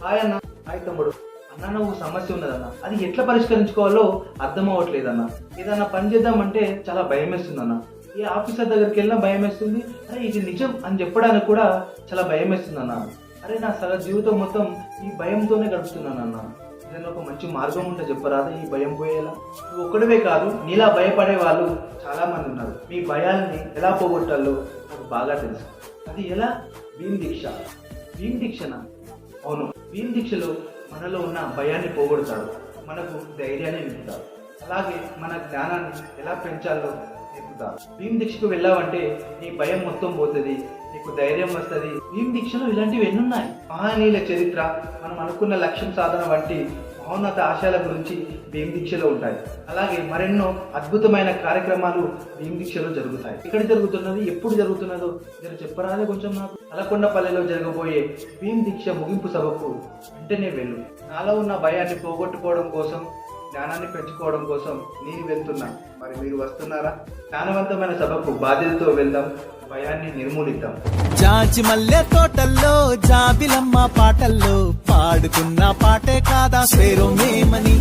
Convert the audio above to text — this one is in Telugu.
హాయ్ అన్న. హాయ్ తమ్ముడు. అన్న నువ్వు సమస్య ఉన్నదన్న, అది ఎట్లా పరిష్కరించుకోవాలో అర్థం అవ్వట్లేదన్న. ఏదన్నా పని చేద్దామంటే చాలా భయం వేస్తుందన్న. ఏ ఆఫీసర్ దగ్గరికి వెళ్ళినా భయం వేస్తుంది. అరే ఇది నిజం అని చెప్పడానికి కూడా చాలా భయం వేస్తుందన్న. అరే నా సగ జీవితం మొత్తం ఈ భయంతోనే గడుపుతున్నానన్న. ఏదైనా ఒక మంచి మార్గం ఉంటే చెప్పరాదా ఈ భయం పోయేలా? నువ్వు ఒక్కడవే కాదు, నీలా భయపడే వాళ్ళు చాలా మంది ఉన్నారు. మీ భయాల్ని ఎలా పోగొట్టాలో నాకు బాగా తెలుసు. అది ఎలా? భీమ్ దీక్ష. భీమ్ దీక్షనా? అవును, భీమ్ దీక్షలో మనలో ఉన్న భయాన్ని పోగొడతాడు, మనకు ధైర్యాన్ని నింపుతాడు, అలాగే మన జ్ఞానాన్ని ఎలా పెంచాలో నేర్పుతాడు. భీమ్ దీక్షకు వెళ్ళావంటే నీ భయం మొత్తం పోతుంది, నీకు ధైర్యం వస్తుంది. భీమ్ దీక్షలో ఇలాంటివి ఎన్నున్నాయి. మహనీయుల చరిత్ర, మనం అనుకున్న లక్ష్యం సాధన వంటి మహోన్నత ఆశయాల గురించి భీమ్ దీక్షలో ఉంటాయి. అలాగే మరెన్నో అద్భుతమైన కార్యక్రమాలు భీమ్ దీక్షలో జరుగుతాయి. ఎక్కడ జరుగుతున్నది, ఎప్పుడు జరుగుతున్నదో జర చెప్పరాదే కొంచెం నాకు. తలకొండపల్లిలో జరగబోయే భీమ్ దీక్ష ముగింపు సభకు వెంటనే వెళ్ళు. నాలో ఉన్న భయాన్ని పోగొట్టుకోవడం కోసం, జ్ఞానాన్ని పెంచుకోవడం కోసం నేను వెళ్తున్నా. మరి మీరు వస్తున్నారా? జ్ఞానవంతమైన సభకు బాధ్యతతో వెళ్దాం, భయాన్ని నిర్మూలిద్దాం. జాజి మల్లె తోటల్లో జాబిలమ్మ పాటల్లో పాడుకున్న పాటే కాదా స్వేరో మేమని.